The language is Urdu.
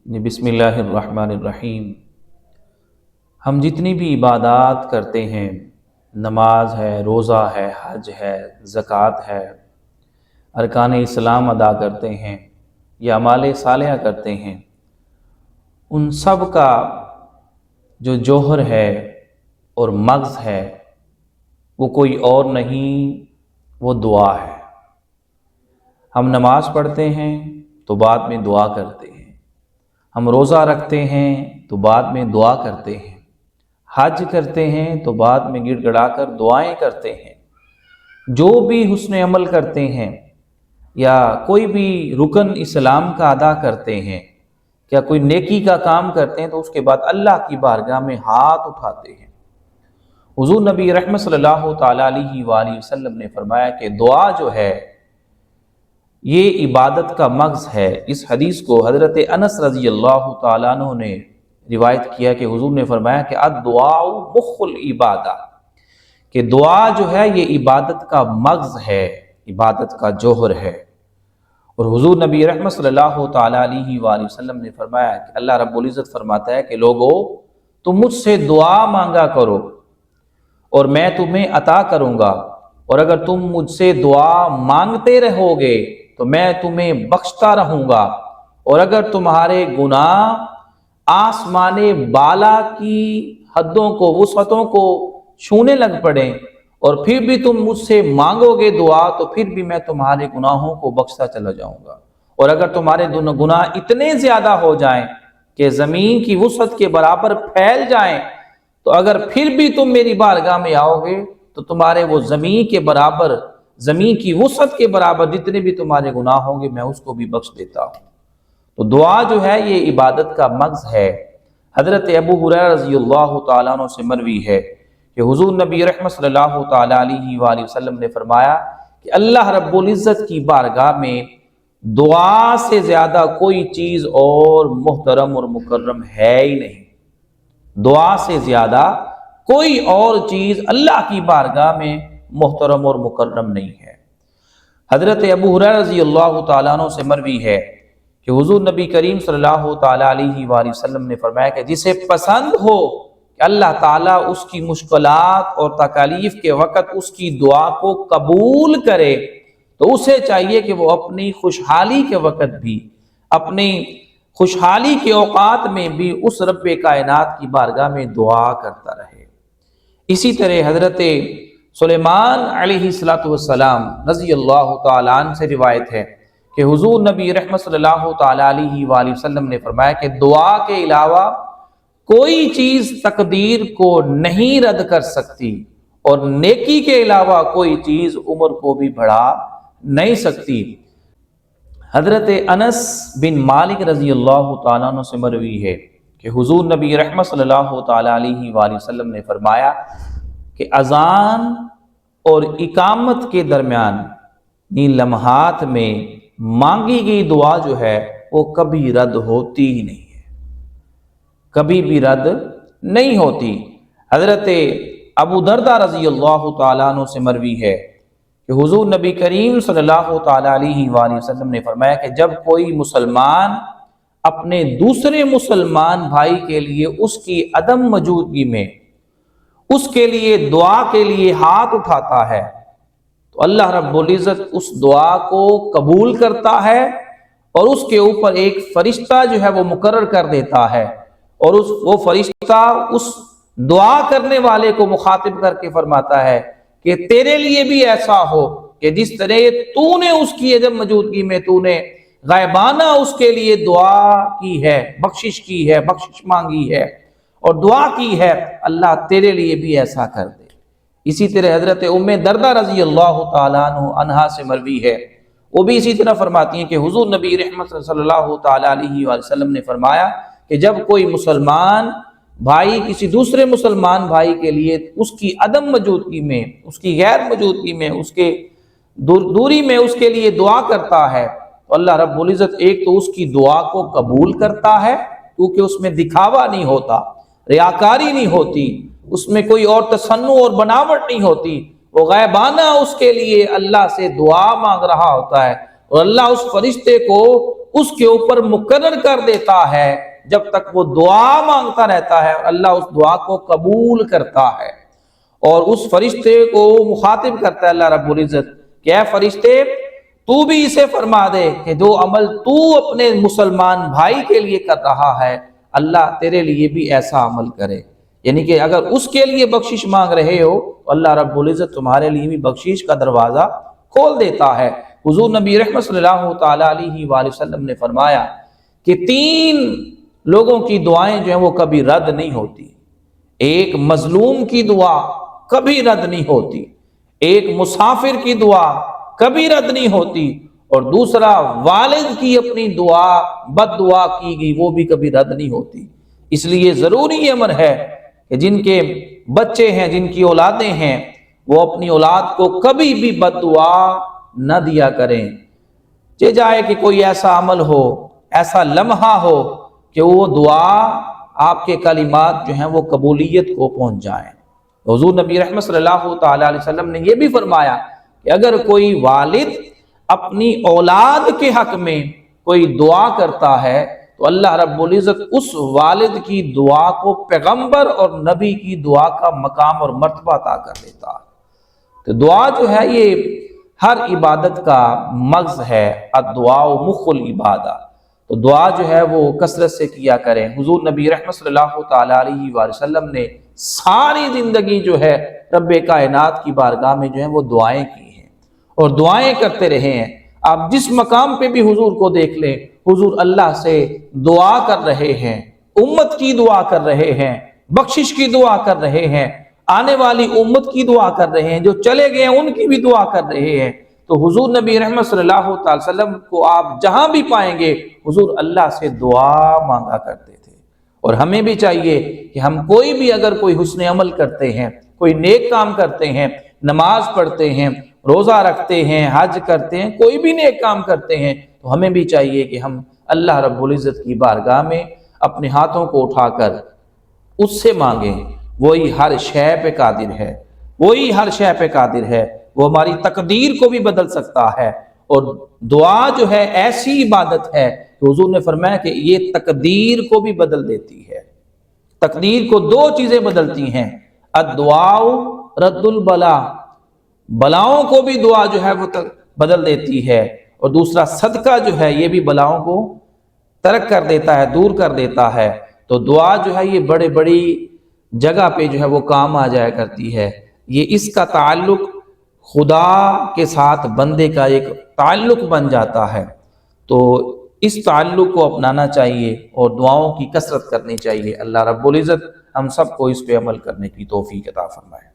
بسم اللہ الرحمن الرحیم۔ ہم جتنی بھی عبادات کرتے ہیں، نماز ہے، روزہ ہے، حج ہے، زکوٰۃ ہے، ارکان اسلام ادا کرتے ہیں یا اعمال صالحہ کرتے ہیں، ان سب کا جو جوہر ہے اور مغز ہے وہ کوئی اور نہیں، وہ دعا ہے۔ ہم نماز پڑھتے ہیں تو بعد میں دعا کرتے ہیں، ہم روزہ رکھتے ہیں تو بعد میں دعا کرتے ہیں، حج کرتے ہیں تو بعد میں گڑ گڑا کر دعائیں کرتے ہیں۔ جو بھی حسن عمل کرتے ہیں یا کوئی بھی رکن اسلام کا ادا کرتے ہیں یا کوئی نیکی کا کام کرتے ہیں تو اس کے بعد اللہ کی بارگاہ میں ہاتھ اٹھاتے ہیں۔ حضور نبی رحمت صلی اللہ تعالیٰ علیہ وآلہ وسلم نے فرمایا کہ دعا جو ہے یہ عبادت کا مغز ہے۔ اس حدیث کو حضرت انس رضی اللہ تعالیٰ عنہ نے روایت کیا کہ حضور نے فرمایا کہ الدعاء مخ العبادہ، کہ دعا جو ہے یہ عبادت کا مغز ہے، عبادت کا جوہر ہے۔ اور حضور نبی رحمت صلی اللہ تعالیٰ علیہ وآلہ وسلم نے فرمایا کہ اللہ رب العزت فرماتا ہے کہ لوگو تم مجھ سے دعا مانگا کرو اور میں تمہیں عطا کروں گا، اور اگر تم مجھ سے دعا مانگتے رہو گے تو میں تمہیں بخشتا رہوں گا، اور اگر تمہارے گناہ آسمان بالا کی حدوں کو، وسعتوں کو چھونے لگ پڑیں اور پھر بھی تم مجھ سے مانگو گے دعا تو پھر بھی میں تمہارے گناہوں کو بخشتا چلا جاؤں گا، اور اگر تمہارے گناہ اتنے زیادہ ہو جائیں کہ زمین کی وسعت کے برابر پھیل جائیں تو اگر پھر بھی تم میری بارگاہ میں آؤ گے تو تمہارے وہ زمین کے برابر، زمین کی وسعت کے برابر جتنے بھی تمہارے گناہ ہوں گے میں اس کو بھی بخش دیتا ہوں۔ تو دعا جو ہے یہ عبادت کا مغز ہے۔ حضرت ابو ہریرہ رضی اللہ تعالیٰ عنہ سے مروی ہے کہ حضور نبی رحمت صلی اللہ تعالیٰ علیہ وآلہ وسلم نے فرمایا کہ اللہ رب العزت کی بارگاہ میں دعا سے زیادہ کوئی چیز اور محترم اور مکرم ہے ہی نہیں۔ دعا سے زیادہ کوئی اور چیز اللہ کی بارگاہ میں محترم اور مکرم نہیں ہے۔ حضرت ابو ہریرہ رضی اللہ تعالیٰ عنہ سے مروی ہے کہ حضور نبی کریم صلی اللہ تعالیٰ علیہ وآلہ وسلم نے فرمایا کہ جسے پسند ہو کہ اللہ تعالیٰ اس کی مشکلات اور تکالیف کے وقت اس کی دعا کو قبول کرے تو اسے چاہیے کہ وہ اپنی خوشحالی کے وقت بھی، اپنی خوشحالی کے اوقات میں بھی اس رب کائنات کی بارگاہ میں دعا کرتا رہے۔ اسی طرح حضرت سلیمان علیہ السلام رضی اللہ تعالیٰ عنہ سے روایت ہے کہ حضور نبی رحمت صلی اللہ تعالیٰ علیہ وآلہ وسلم نے فرمایا کہ دعا کے علاوہ کوئی چیز تقدیر کو نہیں رد کر سکتی، اور نیکی کے علاوہ کوئی چیز عمر کو بھی بڑھا نہیں سکتی۔ حضرت انس بن مالک رضی اللہ تعالیٰ عنہ سے مروی ہے کہ حضور نبی رحمت صلی اللہ تعالیٰ علیہ وآلہ وسلم نے فرمایا کہ اذان اور اقامت کے درمیان ان لمحات میں مانگی گئی دعا جو ہے وہ کبھی رد ہوتی ہی نہیں ہے، کبھی بھی رد نہیں ہوتی۔ حضرت ابو دردہ رضی اللہ تعالیٰ عنہ سے مروی ہے کہ حضور نبی کریم صلی اللہ تعالیٰ علیہ وآلہ وسلم نے فرمایا کہ جب کوئی مسلمان اپنے دوسرے مسلمان بھائی کے لیے اس کی عدم موجودگی میں اس کے لیے دعا کے لیے ہاتھ اٹھاتا ہے تو اللہ رب العزت اس دعا کو قبول کرتا ہے، اور اس کے اوپر ایک فرشتہ جو ہے وہ مقرر کر دیتا ہے، اور وہ فرشتہ اس دعا کرنے والے کو مخاطب کر کے فرماتا ہے کہ تیرے لیے بھی ایسا ہو کہ جس طرح تو نے اس کی عدم موجودگی میں تو نے غائبانہ اس کے لیے دعا کی ہے، بخشش کی ہے، بخشش مانگی ہے اور دعا کی ہے، اللہ تیرے لیے بھی ایسا کر دے۔ اسی طرح حضرت ام دردہ رضی اللہ تعالیٰ عنہا سے مروی ہے، وہ بھی اسی طرح فرماتی ہیں کہ حضور نبی رحمت صلی اللہ تعالیٰ علیہ وآلہ وسلم نے فرمایا کہ جب کوئی مسلمان بھائی کسی دوسرے مسلمان بھائی کے لیے اس کی عدم موجودگی میں، اس کی غیر موجودگی میں، اس کے دوری میں اس کے لیے دعا کرتا ہے تو اللہ رب العزت ایک تو اس کی دعا کو قبول کرتا ہے کیونکہ اس میں دکھاوا نہیں ہوتا، ریاکاری نہیں ہوتی، اس میں کوئی اور تصنع اور بناوٹ نہیں ہوتی، وہ غائبانہ اس کے لیے اللہ سے دعا مانگ رہا ہوتا ہے، اور اللہ اس فرشتے کو اس کے اوپر مقرر کر دیتا ہے جب تک وہ دعا مانگتا رہتا ہے، اور اللہ اس دعا کو قبول کرتا ہے اور اس فرشتے کو مخاطب کرتا ہے اللہ رب العزت کہ اے فرشتے تو بھی اسے فرما دے کہ جو عمل تو اپنے مسلمان بھائی کے لیے کر رہا ہے اللہ تیرے لیے بھی ایسا عمل کرے، یعنی کہ اگر اس کے لیے بخشش مانگ رہے ہو تو اللہ رب العزت تمہارے لیے بھی بخشش کا دروازہ کھول دیتا ہے۔ حضور نبی رحمت صلی اللہ تعالی علیہ وآلہ وسلم نے فرمایا کہ 3 لوگوں کی دعائیں جو ہیں وہ کبھی رد نہیں ہوتی۔ ایک مظلوم کی دعا کبھی رد نہیں ہوتی، ایک مسافر کی دعا کبھی رد نہیں ہوتی، اور دوسرا والد کی اپنی دعا بد دعا کی گئی وہ بھی کبھی رد نہیں ہوتی۔ اس لیے ضروری امر ہے کہ جن کے بچے ہیں، جن کی اولادیں ہیں، وہ اپنی اولاد کو کبھی بھی بد دعا نہ دیا کریں، چہ جائے کہ کوئی ایسا عمل ہو، ایسا لمحہ ہو کہ وہ دعا آپ کے کلمات جو ہیں وہ قبولیت کو پہنچ جائیں۔ حضور نبی رحمت صلی اللہ تعالی علیہ وسلم نے یہ بھی فرمایا کہ اگر کوئی والد اپنی اولاد کے حق میں کوئی دعا کرتا ہے تو اللہ رب العزت اس والد کی دعا کو پیغمبر اور نبی کی دعا کا مقام اور مرتبہ عطا کر دیتا ہے۔ تو دعا جو ہے یہ ہر عبادت کا مغز ہے، الدعاء مخ العبادہ، تو دعا جو ہے وہ کثرت سے کیا کریں۔ حضور نبی رحمت صلی اللہ تعالی علیہ وآلہ وسلم نے ساری زندگی جو ہے رب کائنات کی بارگاہ میں جو ہے وہ دعائیں کی ہیں اور دعائیں کرتے رہے ہیں۔ آپ جس مقام پہ بھی حضور کو دیکھ لیں، حضور اللہ سے دعا کر رہے ہیں، امت کی دعا کر رہے ہیں، بخشش کی دعا کر رہے ہیں، آنے والی امت کی دعا کر رہے ہیں، جو چلے گئے ہیں ان کی بھی دعا کر رہے ہیں۔ تو حضور نبی رحمت صلی اللہ تعالی وسلم کو آپ جہاں بھی پائیں گے حضور اللہ سے دعا مانگا کرتے تھے، اور ہمیں بھی چاہیے کہ ہم کوئی بھی اگر کوئی حسن عمل کرتے ہیں، کوئی نیک کام کرتے ہیں، نماز پڑھتے ہیں، روزہ رکھتے ہیں، حج کرتے ہیں، کوئی بھی نیک کام کرتے ہیں، تو ہمیں بھی چاہیے کہ ہم اللہ رب العزت کی بارگاہ میں اپنے ہاتھوں کو اٹھا کر اس سے مانگیں۔ وہی ہر شے پہ قادر ہے، وہی ہر شے پہ قادر ہے، وہ ہماری تقدیر کو بھی بدل سکتا ہے۔ اور دعا جو ہے ایسی عبادت ہے کہ حضور نے فرمایا کہ یہ تقدیر کو بھی بدل دیتی ہے۔ تقدیر کو 2 چیزیں بدلتی ہیں، الدعاء رد البلا، بلاؤں کو بھی دعا جو ہے وہ بدل دیتی ہے، اور دوسرا صدقہ جو ہے یہ بھی بلاؤں کو ترک کر دیتا ہے، دور کر دیتا ہے۔ تو دعا جو ہے یہ بڑے بڑی جگہ پہ جو ہے وہ کام آ جایا کرتی ہے۔ یہ اس کا تعلق خدا کے ساتھ بندے کا ایک تعلق بن جاتا ہے، تو اس تعلق کو اپنانا چاہیے اور دعاؤں کی کثرت کرنی چاہیے۔ اللہ رب العزت ہم سب کو اس پہ عمل کرنے کی توفیق عطا فرمائے۔